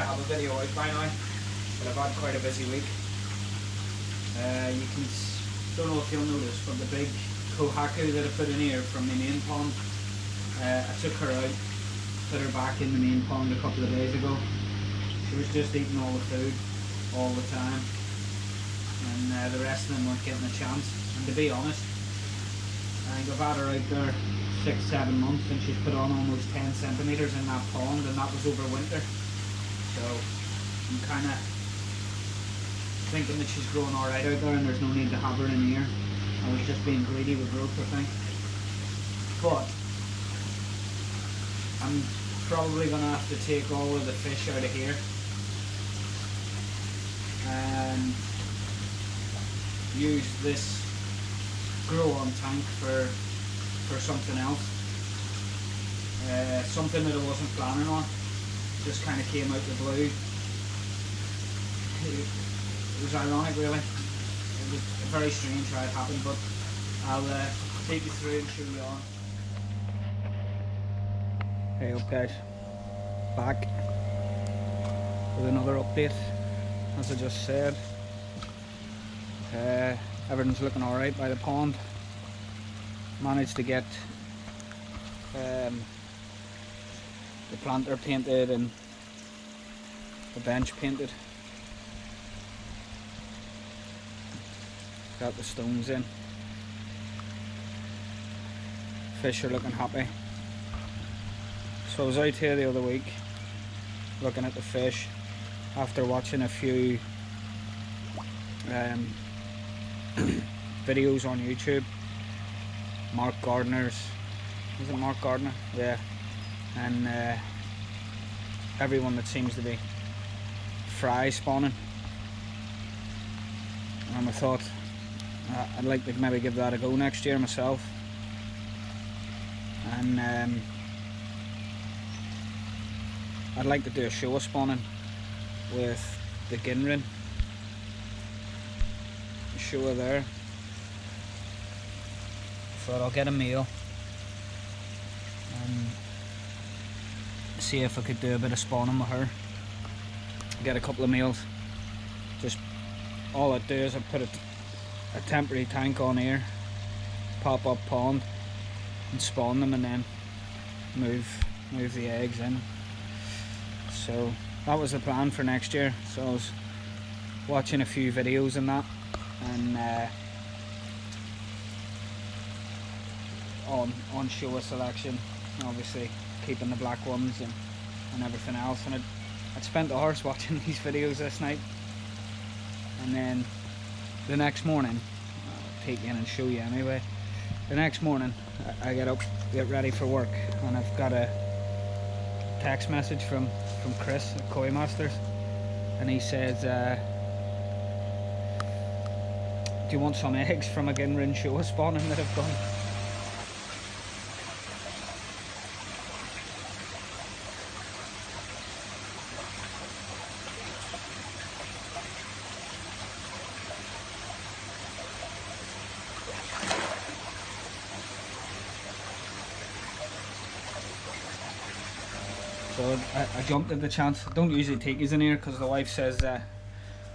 have a video out by now, but I've had quite a busy week. You can, don't know if you'll notice, but the big Kohaku that I put in here from the main pond, I took her out, put her back in the main pond a couple of days ago. She was just eating all the food all the time, and the rest of them weren't getting a chance. And to be honest, I think I've had her out there 6-7 months and she's put on almost 10 centimetres in that pond, and that was over winter. So I'm kind of thinking that she's growing alright out there and there's no need to have her in here. I was just being greedy with growth, I think. But I'm probably going to have to take all of the fish out of here and use this grow-on tank for something else. Something that I wasn't planning on. Just kind of came out the blue. It was ironic, really. It was very strange how it happened, but I'll take you through and show you on. Hey up guys, back with another update. As I just said, everything's looking alright by the pond. Managed to get the planter painted and the bench painted. Got the stones in. Fish are looking happy. So I was out here the other week looking at the fish after watching a few videos on YouTube. Mark Gardner's, is it Mark Gardner? Yeah. And everyone that seems to be fry spawning. And I thought I'd like to maybe give that a go next year myself. And I'd like to do a Showa spawning with the Gin Rin Show there. So I'll get a meal and see if I could do a bit of spawning with her. Get a couple of meals. Just all I do is I put a temporary tank on here, pop up pond and spawn them, and then move the eggs in. So that was the plan for next year. So I was watching a few videos and that, and on Showa selection, obviously keeping the black ones and everything else. And I'd spent hours watching these videos this night, and then the next morning, I'll take you in and show you anyway. The next morning I get up, get ready for work, and I've got a text message from Chris at Koi Masters, and he says, do you want some eggs from a Gin Rin Show spawning that I've done? So I jumped at the chance. I don't usually take these in here because the wife says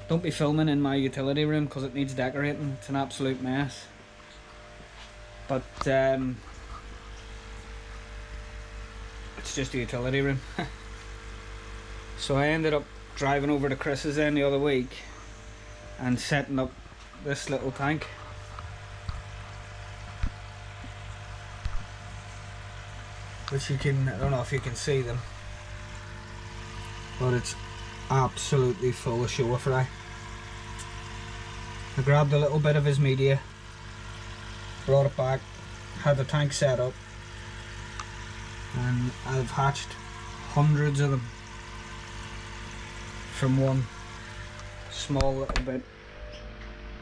don't be filming in my utility room because it needs decorating. It's an absolute mess. But it's just a utility room. So I ended up driving over to Chris's end the other week and setting up this little tank. Which you can, I don't know if you can see them, but it's absolutely full of Showa fry. I grabbed a little bit of his media, brought it back, had the tank set up, and I've hatched hundreds of them from one small little bit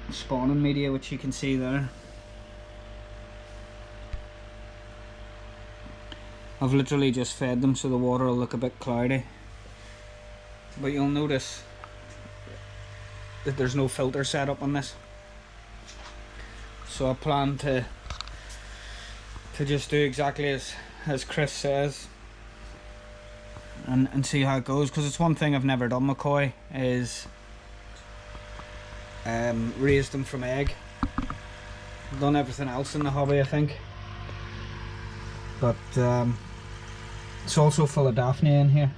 of spawning media, which you can see there. I've literally just fed them so the water will look a bit cloudy, but you'll notice that there's no filter set up on this. So I plan to just do exactly as Chris says, and see how it goes, because it's one thing I've never done with koi is raised them from egg. I've done everything else in the hobby, I think, but it's also full of Daphne in here,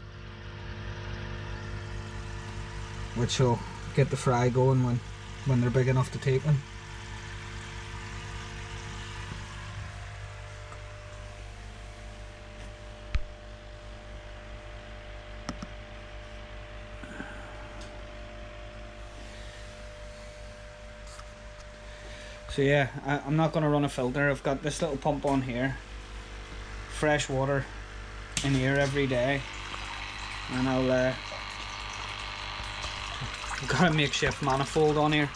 which will get the fry going when they're big enough to take them. So yeah, I'm not going to run a filter. I've got this little pump on here, fresh water in here every day, and I've got a makeshift manifold on here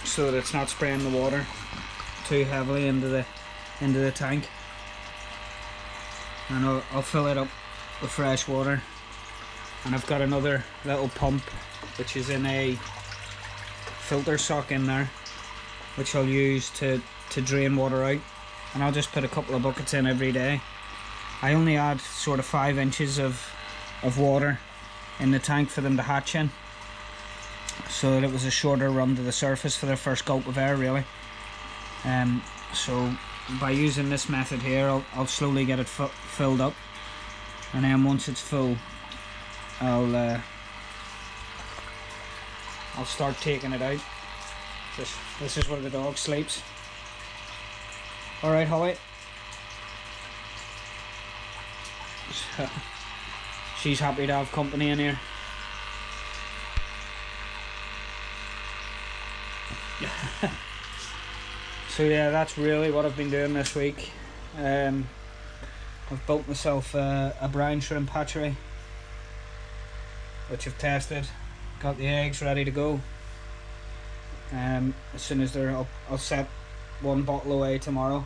so that it's not spraying the water too heavily into the tank, and I'll fill it up with fresh water. And I've got another little pump which is in a filter sock in there, which I'll use to drain water out, and I'll just put a couple of buckets in every day. I only add sort of 5 inches of water in the tank for them to hatch in, so that it was a shorter run to the surface for their first gulp of air, really. So by using this method here, I'll slowly get it filled up, and then once it's full, I'll start taking it out. This is where the dog sleeps. Alright, Holly. So, she's happy to have company in here. So yeah, that's really what I've been doing this week. I've built myself a brine shrimp hatchery, which I've tested. Got the eggs ready to go. As soon as they're up, I'll set one bottle away tomorrow.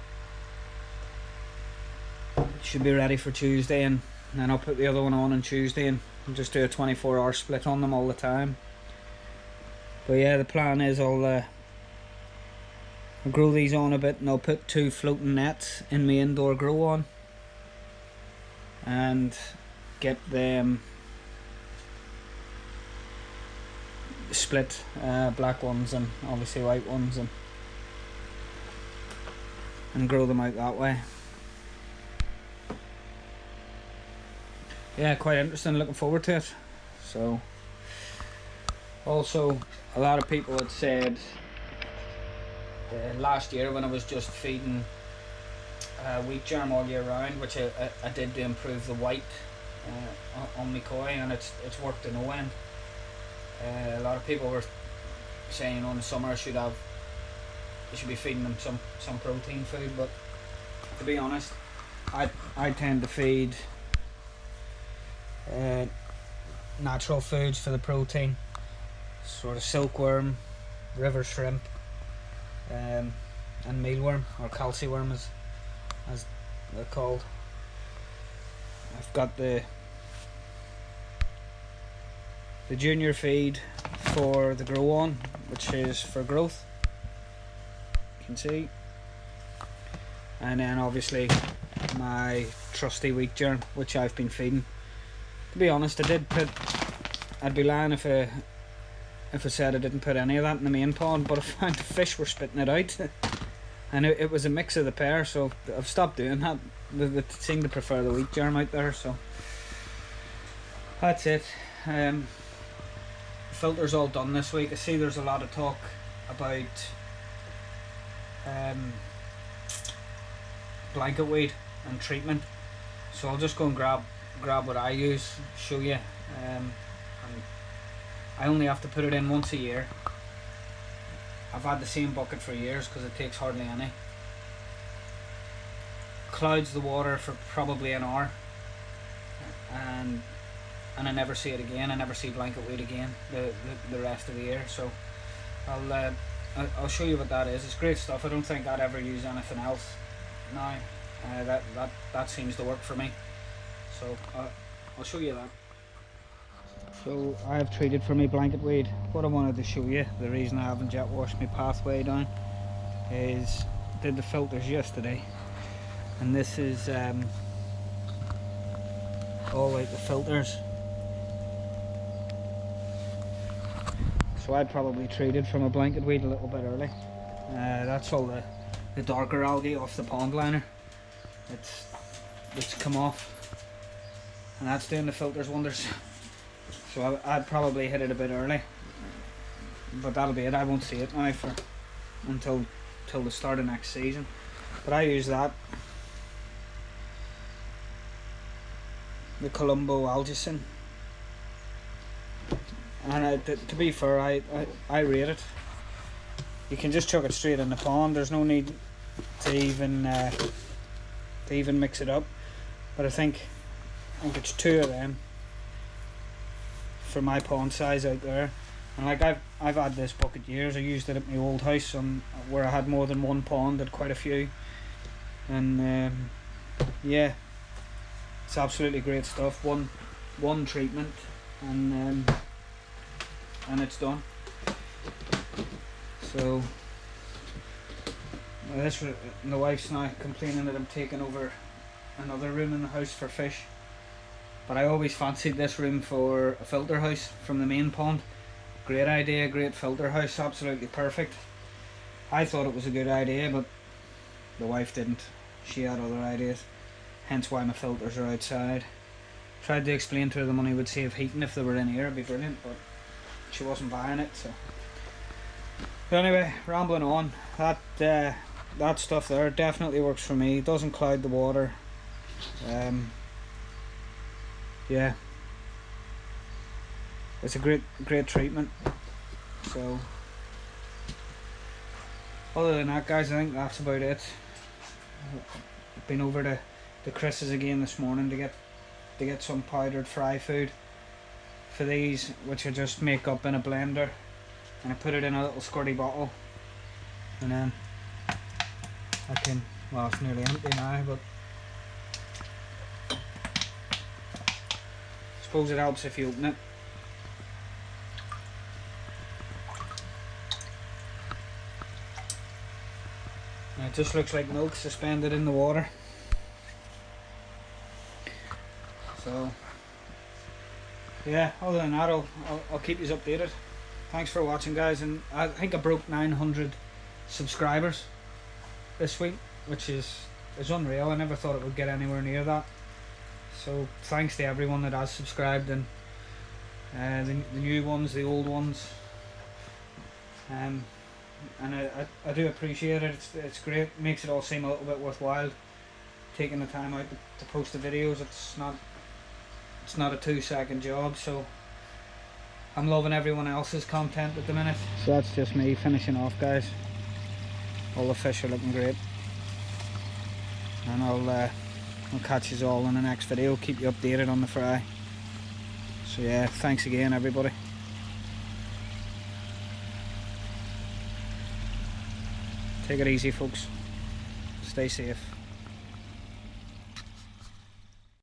Should be ready for Tuesday, and then I'll put the other one on Tuesday and just do a 24-hour split on them all the time. But yeah, the plan is I'll grow these on a bit, and I'll put 2 floating nets in my indoor grow on and get them split, black ones and obviously white ones, and grow them out that way. Yeah, quite interesting, looking forward to it. So also, a lot of people had said last year when I was just feeding wheat germ all year round, which I did to improve the white on my koi, and it's worked to no end. A lot of people were saying in the summer you should be feeding them some protein food, but to be honest, I tend to feed natural foods for the protein, sort of silkworm, river shrimp, and mealworm, or calciworm as they're called. I've got the junior feed for the grow on, which is for growth, you can see, and then obviously my trusty wheat germ, which I've been feeding. To be honest, I'd be lying if I said I didn't put any of that in the main pond, but I found the fish were spitting it out and it was a mix of the pair, so I've stopped doing that. They seem to prefer the wheat germ out there, so that's it. Filter's all done this week. I see there's a lot of talk about blanket weed and treatment, so I'll just go and grab what I use, show you. And I only have to put it in once a year. I've had the same bucket for years because it takes hardly any. Clouds the water for probably an hour, and I never see it again. I never see blanket weed again the rest of the year. So I'll show you what that is. It's great stuff. I don't think I'd ever use anything else now. That seems to work for me. So I'll show you that. So I have treated for me blanket weed. What I wanted to show you, the reason I haven't jet washed my pathway down, is did the filters yesterday, and this is all out the filters. So I'd probably treated from a blanket weed a little bit early. That's all the darker algae off the pond liner. It's come off, and that's doing the filters wonders. So I'd probably hit it a bit early, but that'll be it. I won't see it now until the start of next season. But I use that, the Colombo Algicin, and to be fair, I rate it. You can just chuck it straight in the pond. There's no need to even mix it up. But I think it's 2 of them for my pond size out there. And like I've had this bucket years. I used it at my old house where I had more than one pond, had quite a few. And yeah, it's absolutely great stuff. One treatment, and it's done. So the wife's now complaining that I'm taking over another room in the house for fish, but I always fancied this room for a filter house from the main pond. Great idea, great filter house, absolutely perfect. I thought it was a good idea, but the wife didn't. She had other ideas, hence why my filters are outside. Tried to explain to her the money would save heating if they were in here, it'd be brilliant, but she wasn't buying it. So but anyway, rambling on, that stuff there definitely works for me. It doesn't cloud the water. Yeah, it's a great treatment. So other than that, guys, I think that's about it. I've been over to Chris's again this morning to get some powdered fry food for these, which I just make up in a blender, and I put it in a little squirty bottle, and then well, it's nearly empty now, but I suppose it helps if you open it. And it just looks like milk suspended in the water. So yeah, other than that, I'll keep you updated. Thanks for watching, guys, and I think I broke 900 subscribers this week, which is unreal. I never thought it would get anywhere near that. So thanks to everyone that has subscribed, and the new ones, the old ones, and I do appreciate it. It's great. It makes it all seem a little bit worthwhile taking the time out to post the videos. It's not a 2-second job, so I'm loving everyone else's content at the minute. So that's just me finishing off, guys. All the fish are looking great, and I'll catch you all in the next video. Keep you updated on the fry. So yeah, thanks again, everybody. Take it easy, folks. Stay safe.